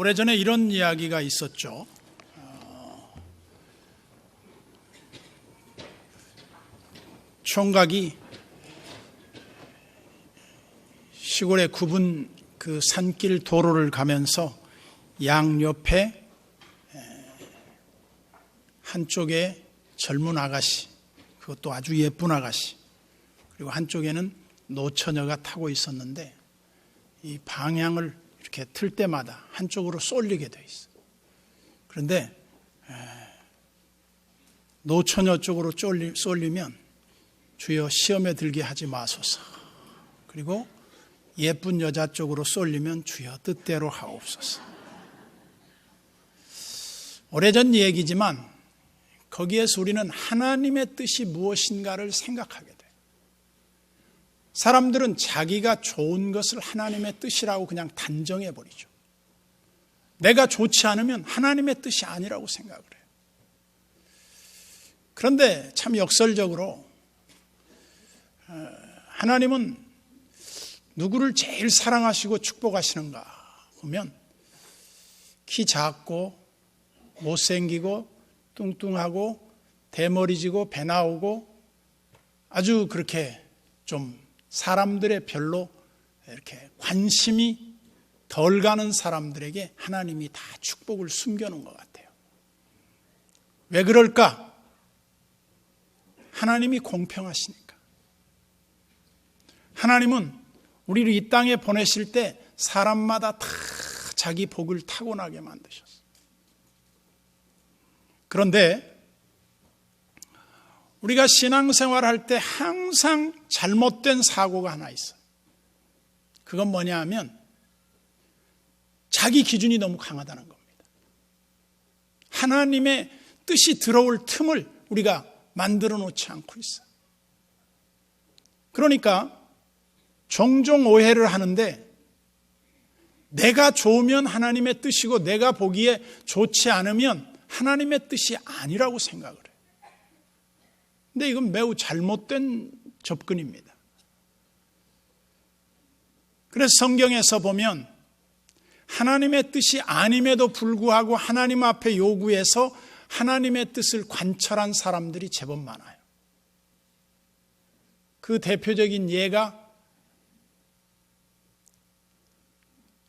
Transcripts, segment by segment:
오래전에 이런 이야기가 있었죠. 총각이 시골의 굽은 그 산길 도로를 가면서 양옆에 한쪽에 젊은 아가씨, 그것도 아주 예쁜 아가씨, 그리고 한쪽에는 노처녀가 타고 있었는데 이 방향을 이렇게 틀 때마다 한쪽으로 쏠리게 돼 있어요. 그런데 노처녀 쪽으로 쏠리면 주여 시험에 들게 하지 마소서. 그리고 예쁜 여자 쪽으로 쏠리면 주여 뜻대로 하옵소서. 오래전 얘기지만 거기에서 우리는 하나님의 뜻이 무엇인가를 생각하게 돼요. 사람들은 자기가 좋은 것을 하나님의 뜻이라고 그냥 단정해버리죠. 내가 좋지 않으면 하나님의 뜻이 아니라고 생각을 해요. 그런데 참 역설적으로 하나님은 누구를 제일 사랑하시고 축복하시는가 보면 키 작고 못생기고 뚱뚱하고 대머리지고 배 나오고 아주 그렇게 좀 사람들의 별로 이렇게 관심이 덜 가는 사람들에게 하나님이 다 축복을 숨겨놓은 것 같아요. 왜 그럴까? 하나님이 공평하시니까. 하나님은 우리를 이 땅에 보내실 때 사람마다 다 자기 복을 타고나게 만드셨어요. 그런데 우리가 신앙생활할 때 항상 잘못된 사고가 하나 있어요. 그건 뭐냐 하면 자기 기준이 너무 강하다는 겁니다. 하나님의 뜻이 들어올 틈을 우리가 만들어 놓지 않고 있어요. 그러니까 종종 오해를 하는데 내가 좋으면 하나님의 뜻이고 내가 보기에 좋지 않으면 하나님의 뜻이 아니라고 생각을 해요. 근데 이건 매우 잘못된 접근입니다. 그래서 성경에서 보면 하나님의 뜻이 아님에도 불구하고 하나님 앞에 요구해서 하나님의 뜻을 관철한 사람들이 제법 많아요. 그 대표적인 예가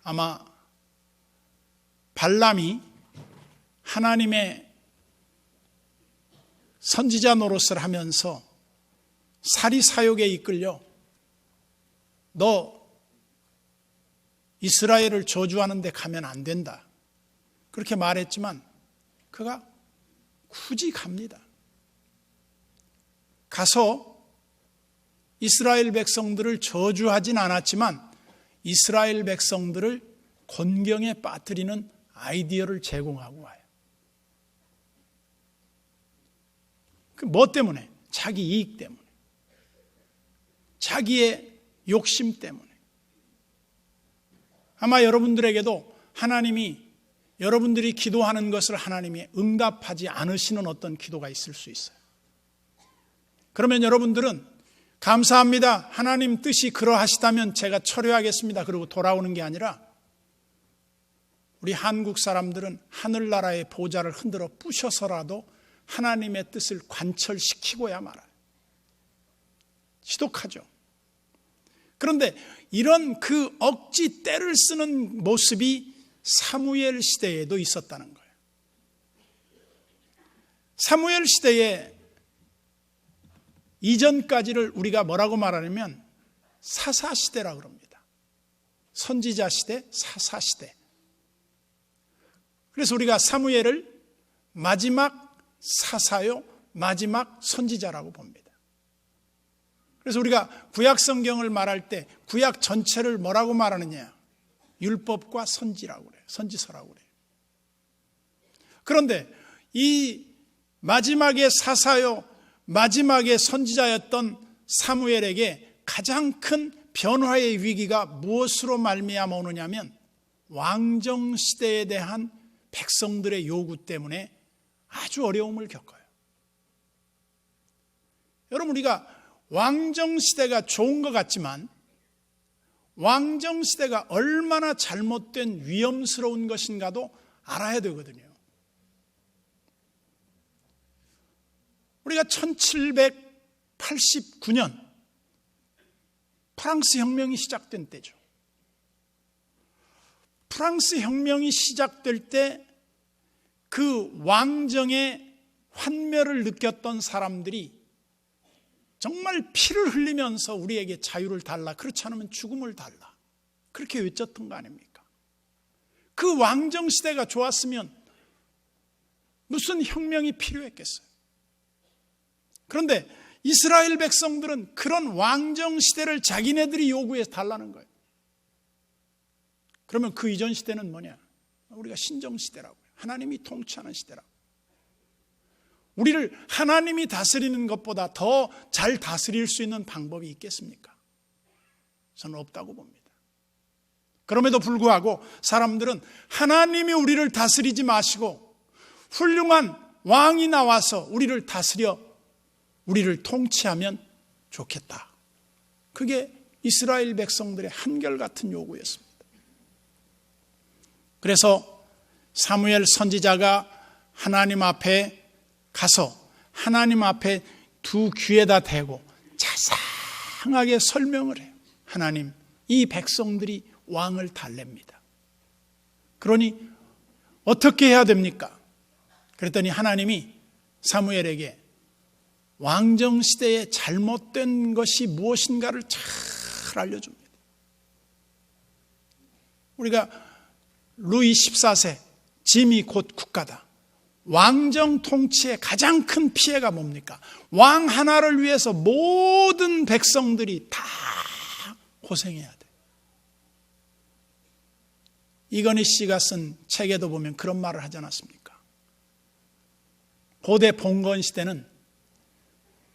아마 발람이 하나님의 선지자 노릇을 하면서 사리사욕에 이끌려 너 이스라엘을 저주하는 데 가면 안 된다 그렇게 말했지만 그가 굳이 갑니다. 가서 이스라엘 백성들을 저주하진 않았지만 이스라엘 백성들을 곤경에 빠뜨리는 아이디어를 제공하고 와요. 뭐 때문에? 자기 이익 때문에. 자기의 욕심 때문에. 아마 여러분들에게도 하나님이 여러분들이 기도하는 것을 하나님이 응답하지 않으시는 어떤 기도가 있을 수 있어요. 그러면 여러분들은 감사합니다. 하나님 뜻이 그러하시다면 제가 처리하겠습니다. 그러고 돌아오는 게 아니라 우리 한국 사람들은 하늘나라의 보좌를 흔들어 부셔서라도 하나님의 뜻을 관철시키고야 말아요. 지독하죠. 그런데 이런 그 억지 때를 쓰는 모습이 사무엘 시대에도 있었다는 거예요. 사무엘 시대에 이전까지를 우리가 뭐라고 말하냐면 사사시대라고 합니다. 선지자 시대, 사사시대. 그래서 우리가 사무엘을 마지막 사사요, 마지막 선지자라고 봅니다. 그래서 우리가 구약 성경을 말할 때 구약 전체를 뭐라고 말하느냐? 율법과 선지라고 그래요. 선지서라고 그래요. 그런데 이 마지막의 사사요, 마지막의 선지자였던 사무엘에게 가장 큰 변화의 위기가 무엇으로 말미암아 오느냐면 왕정시대에 대한 백성들의 요구 때문에 아주 어려움을 겪어요. 여러분, 우리가 왕정시대가 좋은 것 같지만 왕정시대가 얼마나 잘못된 위험스러운 것인가도 알아야 되거든요. 우리가 1789년 프랑스 혁명이 시작된 때죠. 프랑스 혁명이 시작될 때 그 왕정의 환멸을 느꼈던 사람들이 정말 피를 흘리면서 우리에게 자유를 달라, 그렇지 않으면 죽음을 달라, 그렇게 외쳤던 거 아닙니까? 그 왕정 시대가 좋았으면 무슨 혁명이 필요했겠어요? 그런데 이스라엘 백성들은 그런 왕정 시대를 자기네들이 요구해서 달라는 거예요. 그러면 그 이전 시대는 뭐냐? 우리가 신정 시대라고요. 하나님이 통치하는 시대라고. 우리를 하나님이 다스리는 것보다 더 잘 다스릴 수 있는 방법이 있겠습니까? 저는 없다고 봅니다. 그럼에도 불구하고 사람들은 하나님이 우리를 다스리지 마시고 훌륭한 왕이 나와서 우리를 다스려 우리를 통치하면 좋겠다. 그게 이스라엘 백성들의 한결같은 요구였습니다. 그래서 사무엘 선지자가 하나님 앞에 가서 하나님 앞에 두 귀에다 대고 자상하게 설명을 해요. 하나님, 이 백성들이 왕을 달랩니다. 그러니 어떻게 해야 됩니까? 그랬더니 하나님이 사무엘에게 왕정시대에 잘못된 것이 무엇인가를 잘 알려줍니다. 우리가 루이 14세, 짐이 곧 국가다. 왕정 통치의 가장 큰 피해가 뭡니까? 왕 하나를 위해서 모든 백성들이 다 고생해야 돼. 이건희 씨가 쓴 책에도 보면 그런 말을 하지 않았습니까? 고대 봉건 시대는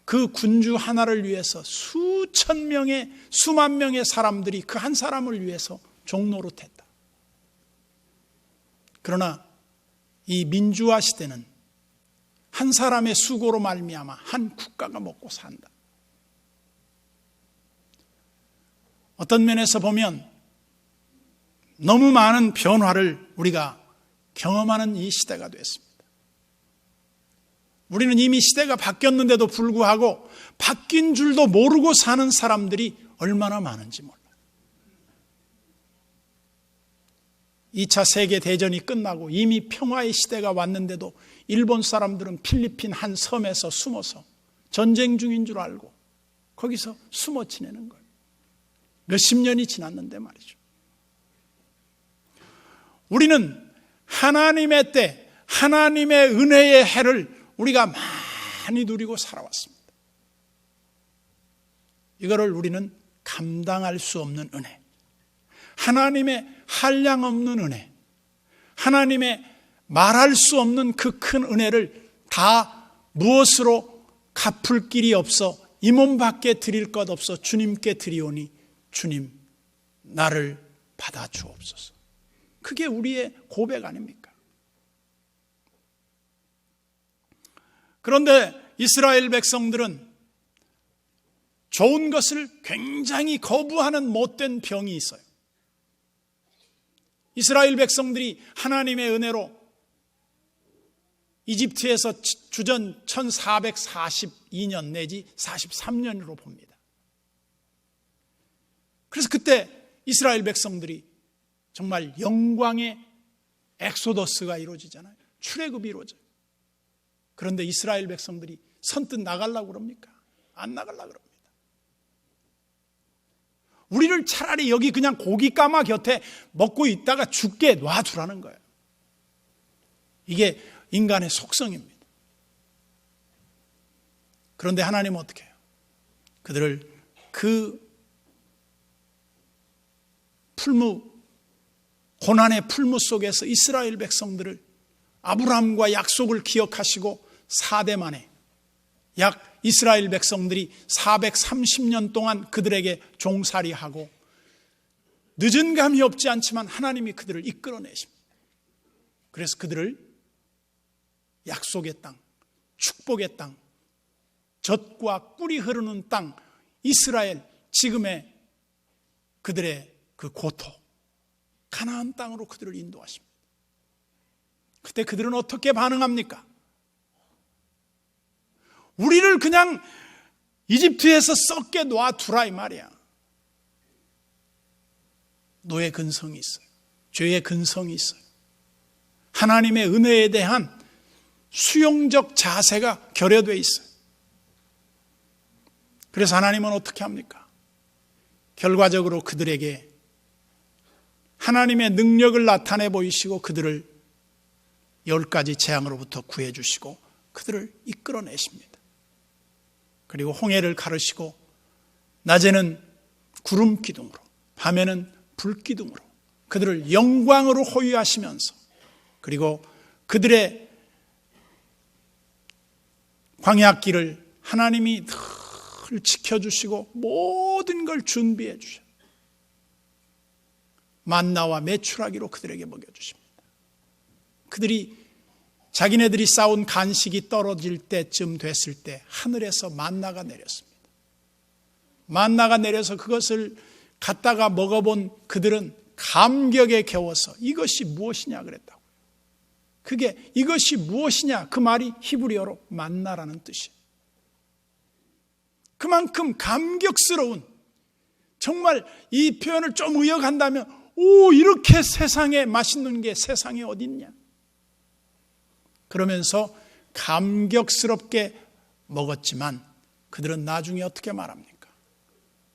그 군주 하나를 위해서 수천 명의, 수만 명의 사람들이 그 한 사람을 위해서 종노릇했다. 그러나 이 민주화 시대는 한 사람의 수고로 말미암아 한 국가가 먹고 산다. 어떤 면에서 보면 너무 많은 변화를 우리가 경험하는 이 시대가 됐습니다. 우리는 이미 시대가 바뀌었는데도 불구하고 바뀐 줄도 모르고 사는 사람들이 얼마나 많은지 몰라요. 2차 세계대전이 끝나고 이미 평화의 시대가 왔는데도 일본 사람들은 필리핀 한 섬에서 숨어서 전쟁 중인 줄 알고 거기서 숨어 지내는 거예요. 몇십 년이 지났는데 말이죠. 우리는 하나님의 때, 하나님의 은혜의 해를 우리가 많이 누리고 살아왔습니다. 이거를 우리는 감당할 수 없는 은혜, 하나님의 한량없는 은혜, 하나님의 말할 수 없는 그 큰 은혜를 다 무엇으로 갚을 길이 없어 이 몸 밖에 드릴 것 없어 주님께 드리오니 주님 나를 받아 주옵소서. 그게 우리의 고백 아닙니까? 그런데 이스라엘 백성들은 좋은 것을 굉장히 거부하는 못된 병이 있어요. 이스라엘 백성들이 하나님의 은혜로 이집트에서 주전 1442년 내지 43년으로 봅니다. 그래서 그때 이스라엘 백성들이 정말 영광의 엑소더스가 이루어지잖아요. 출애굽이 이루어져요. 그런데 이스라엘 백성들이 선뜻 나가려고 그럽니까? 안 나가려고 그럽니다. 우리를 차라리 여기 그냥 고기 까마 곁에 먹고 있다가 죽게 놔두라는 거예요. 이게 인간의 속성입니다. 그런데 하나님은 어떻게 해요? 그들을 그 고난의 풀무 속에서 이스라엘 백성들을 아브라함과 약속을 기억하시고 4대 만에 약 이스라엘 백성들이 430년 동안 그들에게 종살이하고 늦은 감이 없지 않지만 하나님이 그들을 이끌어내십니다. 그래서 그들을 약속의 땅, 축복의 땅, 젖과 꿀이 흐르는 땅 이스라엘, 지금의 그들의 그 고토, 가나안 땅으로 그들을 인도하십니다. 그때 그들은 어떻게 반응합니까? 우리를 그냥 이집트에서 썩게 놔두라 이 말이야. 노예 근성이 있어요. 죄의 근성이 있어요. 하나님의 은혜에 대한 수용적 자세가 결여되어 있어요. 그래서 하나님은 어떻게 합니까? 결과적으로 그들에게 하나님의 능력을 나타내 보이시고 그들을 10가지 재앙으로부터 구해주시고 그들을 이끌어내십니다. 그리고 홍해를 가르시고 낮에는 구름 기둥으로 밤에는 불 기둥으로 그들을 영광으로 호위하시면서 그리고 그들의 광야길을 하나님이 늘 지켜주시고 모든 걸 준비해 주셔. 만나와 메추라기로 그들에게 먹여주십니다. 그들이 자기네들이 쌓은 간식이 떨어질 때쯤 됐을 때 하늘에서 만나가 내렸습니다. 만나가 내려서 그것을 갖다가 먹어본 그들은 감격에 겨워서 이것이 무엇이냐 그랬다고요. 그게 이것이 무엇이냐 그 말이 히브리어로 만나라는 뜻이에요. 그만큼 감격스러운, 정말 이 표현을 좀 의역한다면 오, 이렇게 세상에 맛있는 게 세상에 어디 있냐. 그러면서 감격스럽게 먹었지만 그들은 나중에 어떻게 말합니까?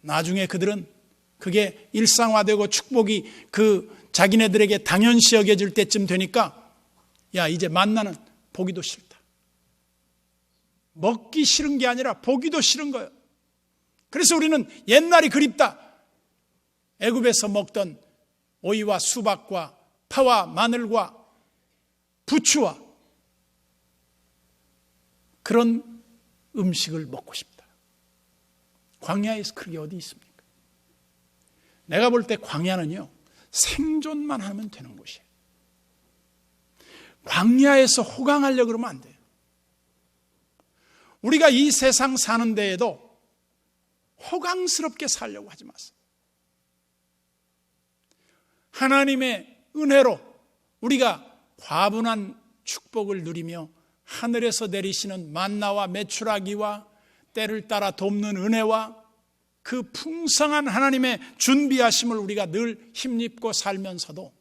나중에 그들은 그게 일상화되고 축복이 그 자기네들에게 당연시 여겨질 때쯤 되니까 야, 이제 만나는 보기도 싫다. 먹기 싫은 게 아니라 보기도 싫은 거예요. 그래서 우리는 옛날이 그립다. 애굽에서 먹던 오이와 수박과 파와 마늘과 부추와 그런 음식을 먹고 싶다. 광야에서 그게 어디 있습니까? 내가 볼 때 광야는요, 생존만 하면 되는 곳이에요. 광야에서 호강하려고 그러면 안 돼요. 우리가 이 세상 사는 데에도 호강스럽게 살려고 하지 마세요. 하나님의 은혜로 우리가 과분한 축복을 누리며 하늘에서 내리시는 만나와 메추라기와 때를 따라 돕는 은혜와 그 풍성한 하나님의 준비하심을 우리가 늘 힘입고 살면서도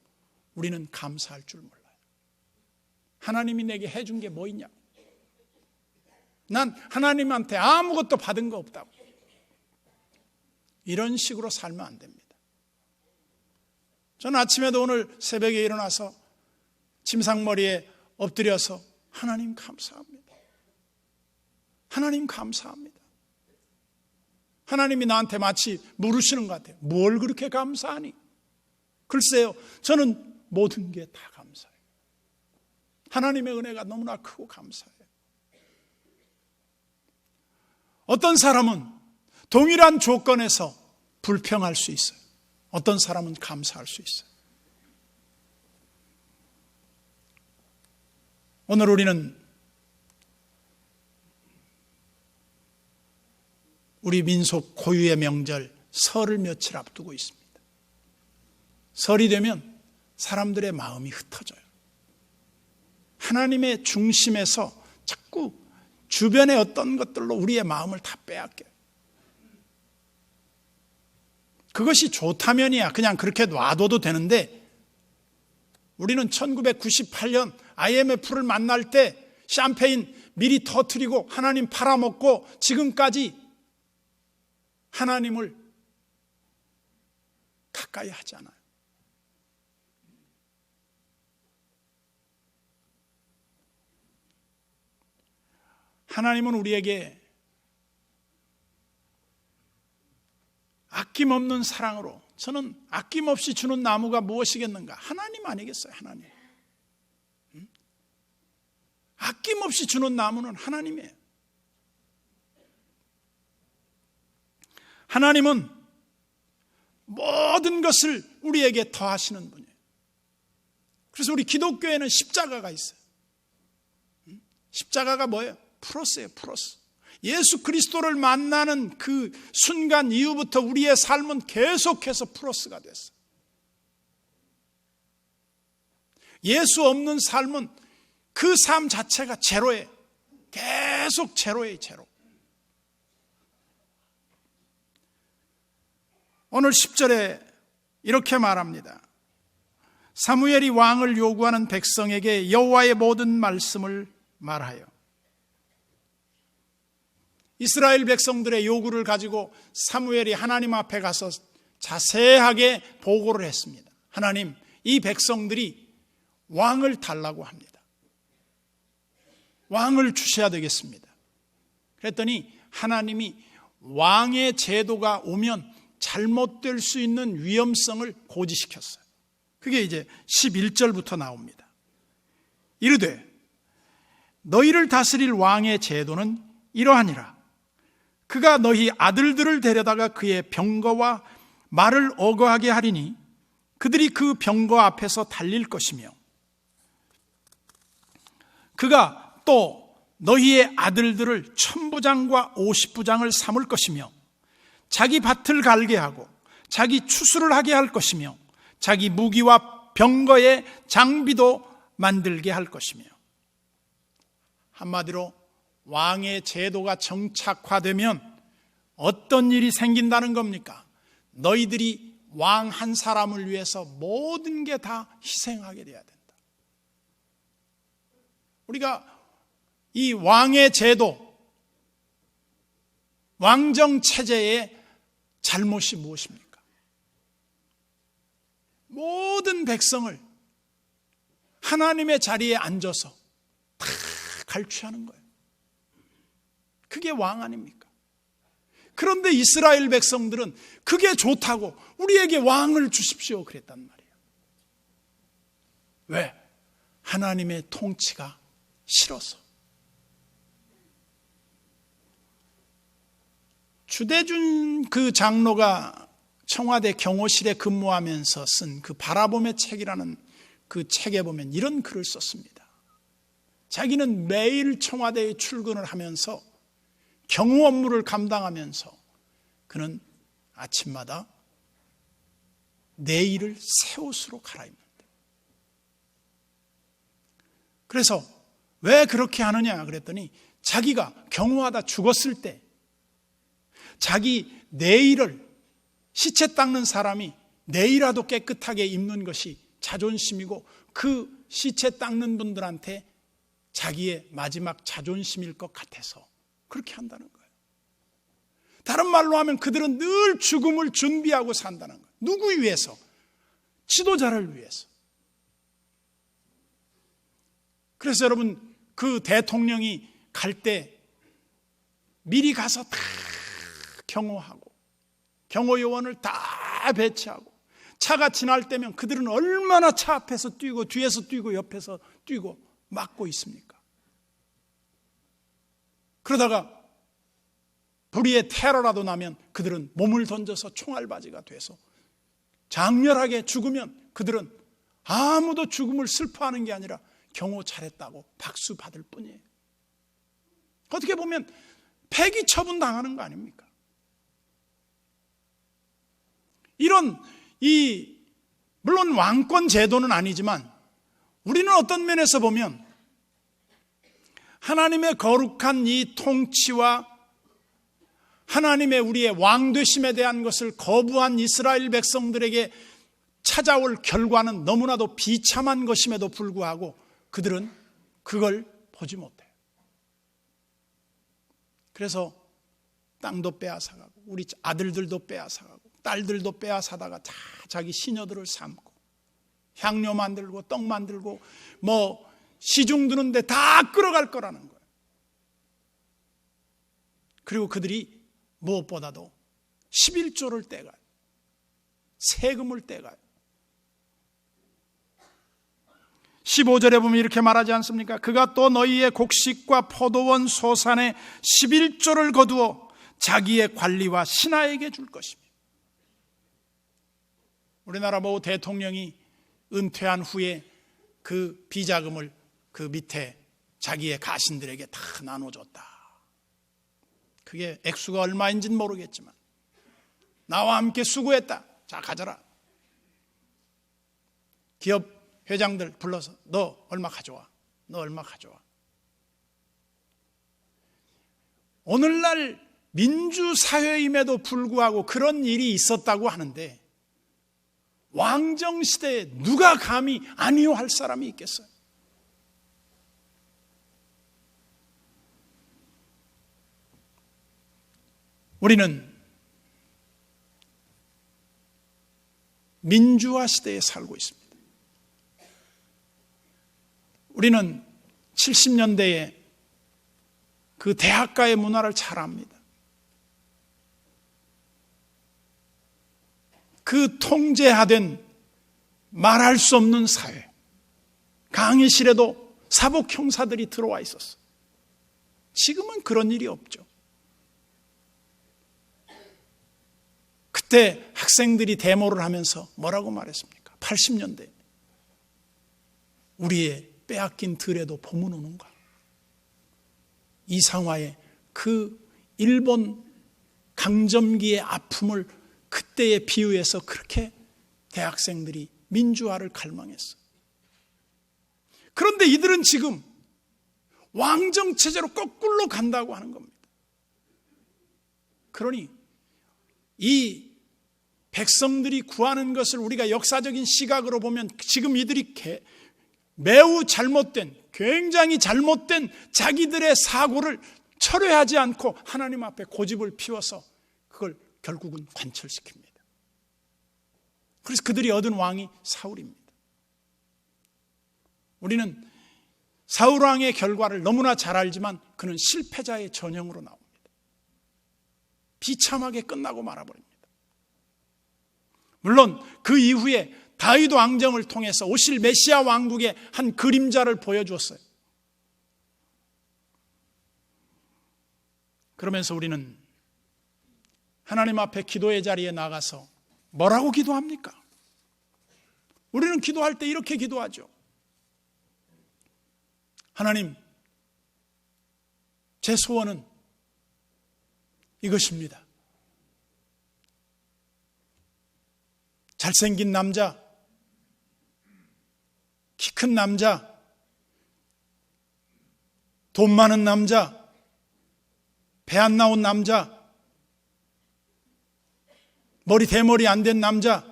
우리는 감사할 줄 몰라요. 하나님이 내게 해준 게 뭐 있냐? 난 하나님한테 아무것도 받은 거 없다고. 이런 식으로 살면 안 됩니다. 저는 아침에도 오늘 새벽에 일어나서 침상머리에 엎드려서 하나님 감사합니다. 하나님 감사합니다. 하나님이 나한테 마치 물으시는 것 같아요. 뭘 그렇게 감사하니? 글쎄요, 저는 모든 게 다 감사해요. 하나님의 은혜가 너무나 크고 감사해요. 어떤 사람은 동일한 조건에서 불평할 수 있어요. 어떤 사람은 감사할 수 있어요. 오늘 우리는 우리 민속 고유의 명절 설을 며칠 앞두고 있습니다. 설이 되면 사람들의 마음이 흩어져요. 하나님의 중심에서 자꾸 주변의 어떤 것들로 우리의 마음을 다 빼앗겨요. 그것이 좋다면이야 그냥 그렇게 놔둬도 되는데, 우리는 1998년 IMF를 만날 때 샴페인 미리 터뜨리고 하나님 팔아먹고 지금까지 하나님을 가까이 하지 않아요. 하나님은 우리에게 아낌없는 사랑으로, 저는 아낌없이 주는 나무가 무엇이겠는가? 하나님 아니겠어요? 하나님. 아낌없이 주는 나무는 하나님이에요. 하나님은 모든 것을 우리에게 더하시는 분이에요. 그래서 우리 기독교에는 십자가가 있어요. 십자가가 뭐예요? 프로스예요, 프로스. 예수 그리스도를 만나는 그 순간 이후부터 우리의 삶은 계속해서 플러스가 됐어요. 예수 없는 삶은 그 삶 자체가 제로예요. 계속 제로예요, 제로. 오늘 10절에 이렇게 말합니다. 사무엘이 왕을 요구하는 백성에게 여호와의 모든 말씀을 말하여. 이스라엘 백성들의 요구를 가지고 사무엘이 하나님 앞에 가서 자세하게 보고를 했습니다. 하나님, 이 백성들이 왕을 달라고 합니다. 왕을 주셔야 되겠습니다. 그랬더니 하나님이 왕의 제도가 오면 잘못될 수 있는 위험성을 고지시켰어요. 그게 이제 11절부터 나옵니다. 이르되 너희를 다스릴 왕의 제도는 이러하니라. 그가 너희 아들들을 데려다가 그의 병거와 말을 어거하게 하리니 그들이 그 병거 앞에서 달릴 것이며, 그가 또 너희의 아들들을 1000부장과 50부장을 삼을 것이며, 자기 밭을 갈게 하고 자기 추수를 하게 할 것이며, 자기 무기와 병거의 장비도 만들게 할 것이며. 한마디로 왕의 제도가 정착화되면 어떤 일이 생긴다는 겁니까? 너희들이 왕 한 사람을 위해서 모든 게 다 희생하게 돼야 된다. 우리가 이 왕의 제도, 왕정 체제의 잘못이 무엇입니까? 모든 백성을 하나님의 자리에 앉아서 다 갈취하는 거예요. 그게 왕 아닙니까? 그런데 이스라엘 백성들은 그게 좋다고 우리에게 왕을 주십시오 그랬단 말이에요. 왜? 하나님의 통치가 싫어서. 주대준 그 장로가 청와대 경호실에 근무하면서 쓴 그 바라봄의 책이라는 그 책에 보면 이런 글을 썼습니다. 자기는 매일 청와대에 출근을 하면서 경호 업무를 감당하면서 그는 아침마다 내일을 새 옷으로 갈아입는다. 그래서 왜 그렇게 하느냐 그랬더니 자기가 경호하다 죽었을 때 자기 내일을, 시체 닦는 사람이 내일이라도 깨끗하게 입는 것이 자존심이고 그 시체 닦는 분들한테 자기의 마지막 자존심일 것 같아서 그렇게 한다는 거예요. 다른 말로 하면 그들은 늘 죽음을 준비하고 산다는 거예요. 누구 위해서? 지도자를 위해서. 그래서 여러분, 그 대통령이 갈 때 미리 가서 다 경호하고 경호 요원을 다 배치하고 차가 지날 때면 그들은 얼마나 차 앞에서 뛰고 뒤에서 뛰고 옆에서 뛰고 막고 있습니까? 그러다가 불의의 테러라도 나면 그들은 몸을 던져서 총알바지가 돼서 장렬하게 죽으면 그들은 아무도 죽음을 슬퍼하는 게 아니라 경호 잘했다고 박수 받을 뿐이에요. 어떻게 보면 폐기 처분 당하는 거 아닙니까? 이런 물론 왕권 제도는 아니지만 우리는 어떤 면에서 보면 하나님의 거룩한 이 통치와 하나님의 우리의 왕되심에 대한 것을 거부한 이스라엘 백성들에게 찾아올 결과는 너무나도 비참한 것임에도 불구하고 그들은 그걸 보지 못해요. 그래서 땅도 빼앗아가고 우리 아들들도 빼앗아가고 딸들도 빼앗아다가 다 자기 시녀들을 삼고 향료 만들고 떡 만들고 시중 드는데 다 끌어갈 거라는 거예요. 그리고 그들이 무엇보다도 11조를 떼가요. 세금을 떼가요. 15절에 보면 이렇게 말하지 않습니까? 그가 또 너희의 곡식과 포도원 소산에 11조를 거두어 자기의 관리와 신하에게 줄 것이며. 우리나라 모 대통령이 은퇴한 후에 그 비자금을 그 밑에 자기의 가신들에게 다 나눠줬다. 그게 액수가 얼마인지는 모르겠지만 나와 함께 수고했다. 자, 가져라. 기업 회장들 불러서 너 얼마 가져와. 너 얼마 가져와. 오늘날 민주사회임에도 불구하고 그런 일이 있었다고 하는데 왕정시대에 누가 감히 아니요 할 사람이 있겠어요? 우리는 민주화 시대에 살고 있습니다. 우리는 70년대에 그 대학가의 문화를 잘 압니다. 그 통제하된 말할 수 없는 사회, 강의실에도 사복 형사들이 들어와 있었어. 지금은 그런 일이 없죠. 그때 학생들이 데모를 하면서 뭐라고 말했습니까? 80년대 우리의 빼앗긴 들에도 봄은 오는가? 이상화의 그 일본 강점기의 아픔을 그때에 비유해서 그렇게 대학생들이 민주화를 갈망했어요. 그런데 이들은 지금 왕정체제로 거꾸로 간다고 하는 겁니다. 그러니 이 백성들이 구하는 것을 우리가 역사적인 시각으로 보면 지금 이들이 매우 잘못된, 굉장히 잘못된 자기들의 사고를 철회하지 않고 하나님 앞에 고집을 피워서 그걸 결국은 관철시킵니다. 그래서 그들이 얻은 왕이 사울입니다. 우리는 사울 왕의 결과를 너무나 잘 알지만 그는 실패자의 전형으로 나옵니다. 비참하게 끝나고 말아버립니다. 물론 그 이후에 다윗 왕정을 통해서 오실 메시아 왕국의 한 그림자를 보여주었어요. 그러면서 우리는 하나님 앞에 기도의 자리에 나가서 뭐라고 기도합니까? 우리는 기도할 때 이렇게 기도하죠. 하나님, 제 소원은 이것입니다. 잘생긴 남자, 키 큰 남자, 돈 많은 남자, 배 안 나온 남자, 머리 대머리 안 된 남자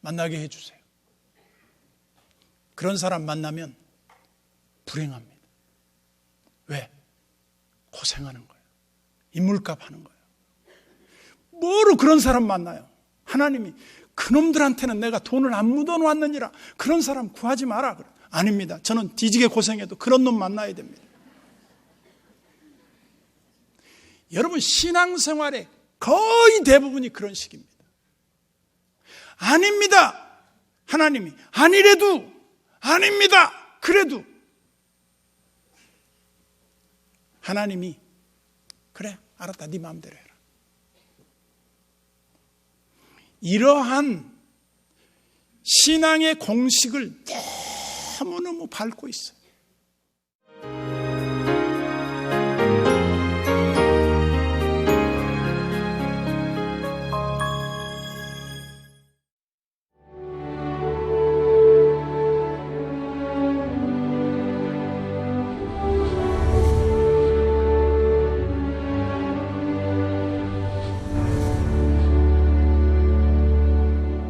만나게 해주세요. 그런 사람 만나면 불행합니다. 왜? 고생하는 거예요. 인물값 하는 거예요. 뭐로 그런 사람 만나요? 하나님이 그놈들한테는 내가 돈을 안 묻어놨느니라 그런 사람 구하지 마라. 아닙니다. 저는 뒤지게 고생해도 그런 놈 만나야 됩니다. 여러분 신앙생활의 거의 대부분이 그런 식입니다. 아닙니다. 하나님이 아니래도 아닙니다. 그래도 하나님이 그래 알았다 네 마음대로 해라. 이러한 신앙의 공식을 너무너무 밟고 있어요.